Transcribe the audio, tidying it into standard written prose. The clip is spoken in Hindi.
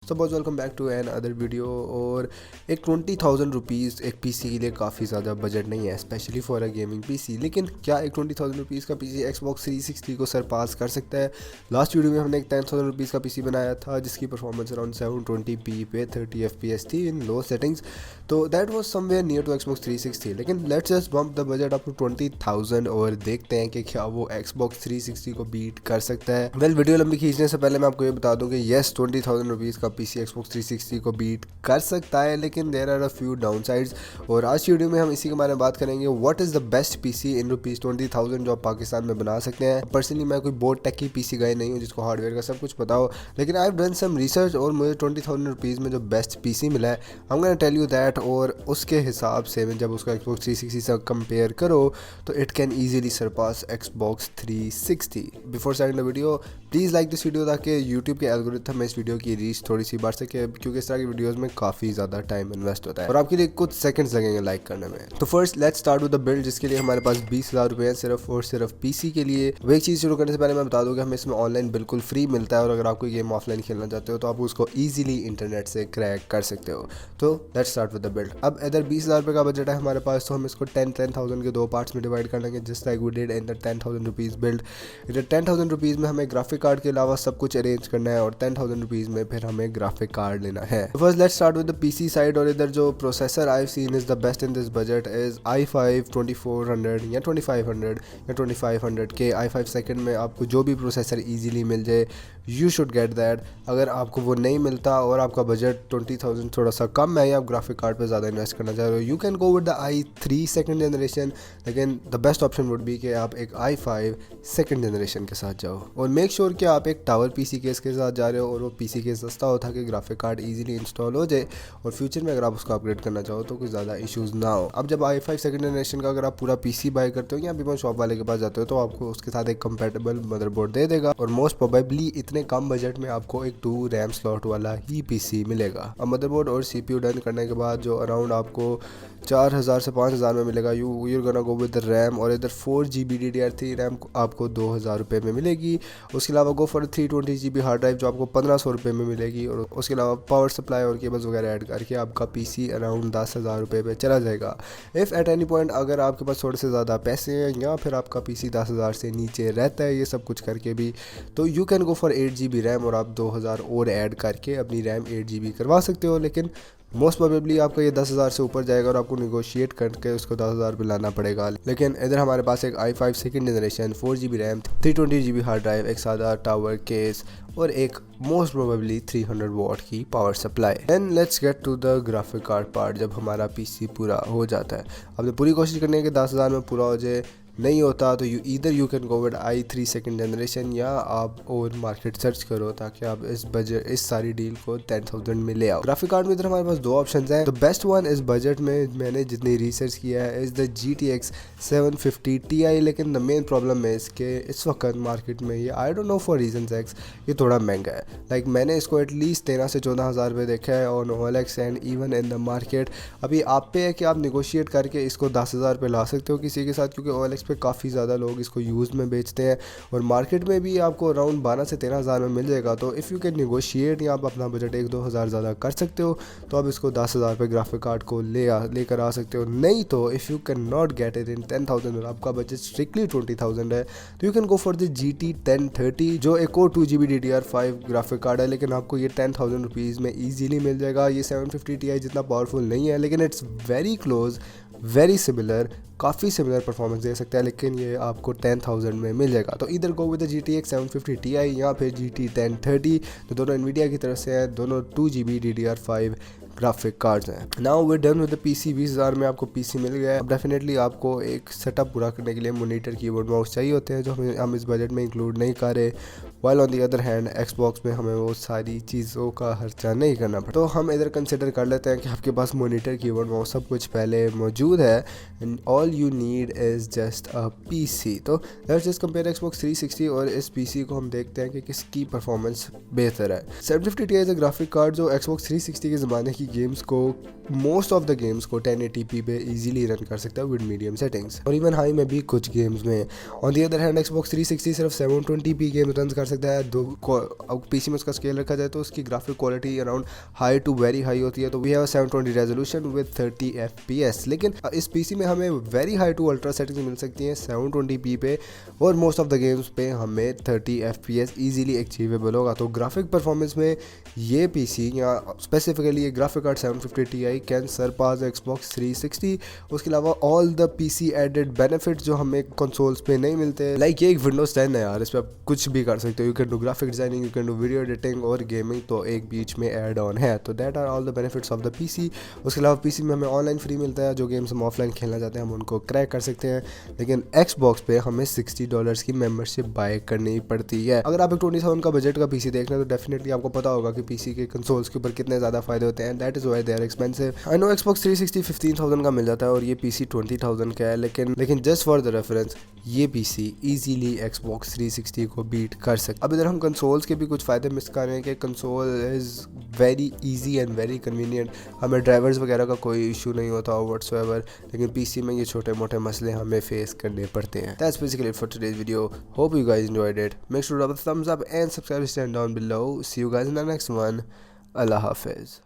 सो बहुत welcome back to another video. और एक 20,000 रुपीज़ एक पीसी के लिए काफ़ी ज़्यादा बजट नहीं है, specially for a gaming PC. लेकिन क्या एक 20,000 रुपीज़ का पीसी Xbox 360 को सरपास कर सकता है? लास्ट वीडियो में हमने एक 10,000 रुपीज़ का पीसी बनाया था जिसकी परफॉर्मेंस अराउंड 720p पे 30 FPS थी इन लो सेटिंग्स। तो that was somewhere near to Xbox 360। लेकिन let's just bump the budget up to 20,000 और देखते हैं कि क्या वो Xbox 360 को बीट कर सकता है। वीडियो लंबी खींचने से पहले मैं आपको ये बता दूं कि येस 20,000 रुपीज़ का पीसी Xbox 360 को बीट कर सकता है, लेकिन there are a few downsides. और आज की वीडियो में हम इसी के बारे में बात करेंगे। What is the best PC in ₹20,000 जो आप पाकिस्तान में बना सकते हैं। पर्सनली मैं कोई बहुत टेकी पीसी गाय नहीं हूँ जिसको हार्डवेयर का सब कुछ पता हो, लेकिन I have done some research और मुझे 20,000 रुपीज़ में जो बेस्ट पीसी मिला है I am gonna tell you that. और उसके हिसाब से जब उसका Xbox 360 से कंपेयर करो तो it can easily surpass Xbox 360। Before starting the video please like this video ताकि यूट्यूब के एल्गोरिथम में इस वीडियो की रीच थोड़ी सी बढ़ सके, क्योंकि इस तरह की वीडियोस में काफ़ी ज़्यादा टाइम इन्वेस्ट होता है और आपके लिए कुछ सेकंड्स लगेंगे लाइक करने में। तो first let's start with the build, जिसके लिए हमारे पास 20,000 रुपये हैं सिर्फ और सिर्फ पीसी के लिए। वो एक चीज़ शुरू करने से पहले मैं बता दूँ कि हमें इसमें ऑनलाइन बिल्कुल फ्री मिलता है और अगर आप कोई गेम ऑफलाइन खेलना चाहते हो तो आप उसको ईजिली इंटरनेट से क्रैक कर सकते हो। तो let's start with the build. अब इधर 20,000 रुपये का बजट है हमारे पास, तो हम इसको 10,000 के दो पार्ट्स में डिवाइड कर लेंगे, just like we did in the 10,000 rupees build. इधर 10,000 रुपीज़ में हमें ग्राफिक कार्ड के अलावा सब कुछ अरेंज करना है और 10,000 रुपीज़ में फिर हमें ग्राफिक कार्ड लेना है। First let's start with the PC side. और इधर जो processor I seen is the best in this budget is i5 2400 या 2500 या 2500 के i5 सेकंड में आपको जो भी प्रोसेसर इजीली मिल जाए यू शुड गेट दैट। अगर आपको वो नहीं मिलता और आपका बजट 20,000 थोड़ा सा कम है या आप ग्राफिक कार्ड पे ज़्यादा इन्वेस्ट करना चाह रहे हो, you can go with the i3 second generation. लेकिन the best option would be कि आप एक i5 सेकंड जनरेशन के साथ जाओ और मेक श्योर कि आप एक टावर पीसी केस के साथ जा रहे हो और वो पीसी केस सस्ता हो ताकि ग्राफिक कार्ड इजीली इंस्टॉल हो जाए और फ्यूचर में अगर आप उसको अपग्रेड करना चाहो तो कुछ ज़्यादा इश्यूज़ ना हो। अब जब i5 सेकंड जनरेशन का अगर आप पूरा पीसी बाय करते हो या अभी शॉप वाले के पास जाते हो तो आपको उसके साथ एक कंपेटेबल मदरबोर्ड दे देगा और मोस्ट प्रोबेबली इतने कम बजट में आपको एक 2 रैम स्लॉट वाला ही पीसी मिलेगा। अब मदरबोर्ड और सीपीयू डन करने के बाद जो अराउंड आपको 4,000 से 5,000 में मिलेगा, you're gonna go with RAM. और इधर 4GB DDR3 रैम आपको 2,000 रुपये में मिलेगी। उसके अलावा go for 320GB hard drive जो आपको 1,500 रुपये में मिलेगी। और उसके अलावा पावर सप्लाई और केबल्स वगैरह ऐड करके आपका पीसी अराउंड 10,000 रुपये पे चला जाएगा। इफ़ एट एनी पॉइंट अगर आपके पास थोड़े से ज़्यादा पैसे हैं या फिर आपका पीसी 10,000 से नीचे रहता है ये सब कुछ करके भी, तो you can go for 8GB RAM और आप 2,000 और ऐड करके अपनी रैम 8GB करवा सकते हो। लेकिन मोस्ट प्रोबेबली आपका ये 10,000 से ऊपर जाएगा और आपको निगोशिएट करके उसको 10,000 पे लाना पड़ेगा। लेकिन इधर हमारे पास एक i5 second generation 4GB RAM 320GB hard drive, एक सादा टावर केस और एक मोस्ट प्रोबेबली 300 वॉट की power supply. Then let's get to the graphic card part. जब हमारा पीसी पूरा हो जाता है, आपने पूरी कोशिश करनी है कि 10,000 में पूरा हो जाए, नहीं होता तो you can go with i3 second generation या आप और मार्केट सर्च करो ताकि आप इस सारी डील को 10,000 में ले आओ। ग्राफिक कार्ड में इधर हमारे पास दो ऑप्शन हैं। द बेस्ट वन इस बजट में मैंने जितनी रिसर्च किया है इज द GTX 750 Ti। लेकिन द मेन प्रॉब्लम है इसके इस वक्त मार्केट में ये I don't know for reasons x ये थोड़ा महंगा है। लाइक मैंने इसको एटलीस्ट 13 से 14,000 रुपये देखा है on OLX and even in the market. अभी आप पे है कि आप निगोशिएट करके इसको 10,000 पे ला सकते हो किसी के साथ, क्योंकि OLX पे काफ़ी ज़्यादा लोग इसको यूज़ में बेचते हैं और मार्केट में भी आपको अराउंड 12 से 13,000 में मिल जाएगा। तो इफ़ यू कैन निगोशिएट या आप अपना बजट 1-2 हज़ार ज़्यादा कर सकते हो तो आप इसको 10,000 पे ग्राफिक कार्ड को लेकर आ सकते हो। नहीं तो if you can not get it in 10,000 और आपका बजट स्ट्रिक्टली 20,000 है तो you can go for the GT 1030 जो एक और 2GB DDR5 ग्राफिक कार्ड है, लेकिन आपको ये 10,000 रुपीज़ में ईजिली मिल जाएगा। ये 750 Ti जितना पावरफुल नहीं है लेकिन it's very close, very similar, काफ़ी सिमिलर परफॉर्मेंस दे सकता है, लेकिन ये आपको 10,000 में मिल जाएगा। तो इधर गो विद द GTX 750 Ti या फिर GT 1030 जो दोनों NVIDIA की तरफ से हैं, दोनों 2GB DDR5 ग्राफिक कार्ड्स हैं। Now we done with the PC. 20,000 में आपको पीसी मिल गया है। अब डेफिनेटली आपको एक सेटअप पूरा करने के लिए मॉनिटर, कीबोर्ड, माउस चाहिए होते हैं जो हम इस बजट में इंक्लूड नहीं कर रहे। While on the other hand Xbox में हमें वो सारी चीज़ों का खर्चा नहीं करना पड़ता। तो हम इधर कंसिडर कर लेते हैं कि आपके पास मॉनिटर, कीबोर्ड, माउस सब कुछ पहले मौजूद है and all you need is just a PC. तो लेट्स जस्ट कंपेयर Xbox 360 और इस पीसी को हम देखते हैं कि किसकी परफॉर्मेंस बेहतर है। 750 Ti is a graphic card जो Xbox 360 के ज़माने की गेम्स को, मोस्ट ऑफ द गेम्स को 1080p पे इजीली रन कर सकता है विद मीडियम सेटिंग्स, और इवन हाई में भी कुछ गेम्स में। On the other hand Xbox 360 सिर्फ 720p गेम रन कर सकता है। पीसी में उसका स्केल रखा जाए तो उसकी graphic quality around high to very high होती है, तो we have 720 resolution with 30 FPS। लेकिन इस पीसी में हमें very high to ultra settings मिल सकती हैं 720p पे, और मोस्ट ऑफ द गेम्स पे हमें 30 FPS इजीली अचीवेबल होगा। तो ग्राफिक परफॉर्मेंस में ये पीसी या स्पेसिफिकली ये graphic card 750 Ti can surpass Xbox 360। उसके अलावा all the PC added benefits जो हमें कंसोल्स पे नहीं मिलते, लाइक ये एक विंडोज 10 है यार, इस पर आप कुछ भी कर सकते हो। You can do graphic designing, you can do video editing और गेमिंग, तो एक बीच में ऐड ऑन है। तो that are all the benefits of the PC. उसके अलावा पीसी में हमें ऑनलाइन फ्री मिलता है, जो गेम्स हम ऑफलाइन खेलना चाहते हैं हम उनको क्रैक कर सकते हैं। लेकिन Xbox पे हमें $60 की मेंबरशिप बाय करनी पड़ती है। अगर आप एक 20,000 का बजट का पीसी देख रहे हैं तो डेफिनेटली आपको पता होगा कि पीसी के कंसोल्स के ऊपर कितने ज़्यादा फायदे होते हैं। That is why they are expensive. I know Xbox 360 15,000 का मिल जाता है और ये पीसी 20,000 का है, लेकिन जस्ट फॉर द रेफरेंस ये पीसी इजीली Xbox 360 को बीट कर सकता। अब इधर हम कंसोल्स के भी कुछ फ़ायदे मिस कर रहे हैं कि console is very easy and very convenient. हमें ड्राइवर्स वगैरह का कोई इशू नहीं होता व्हाट्सएवर, लेकिन पीसी में ये छोटे मोटे मसले हमें फेस करने पड़ते हैं। That's basically it for today's video. Hope you guys enjoyed it. Make sure to drop a thumbs up and subscribe down below. See you guys in the next one. अल्लाह हाफिज़।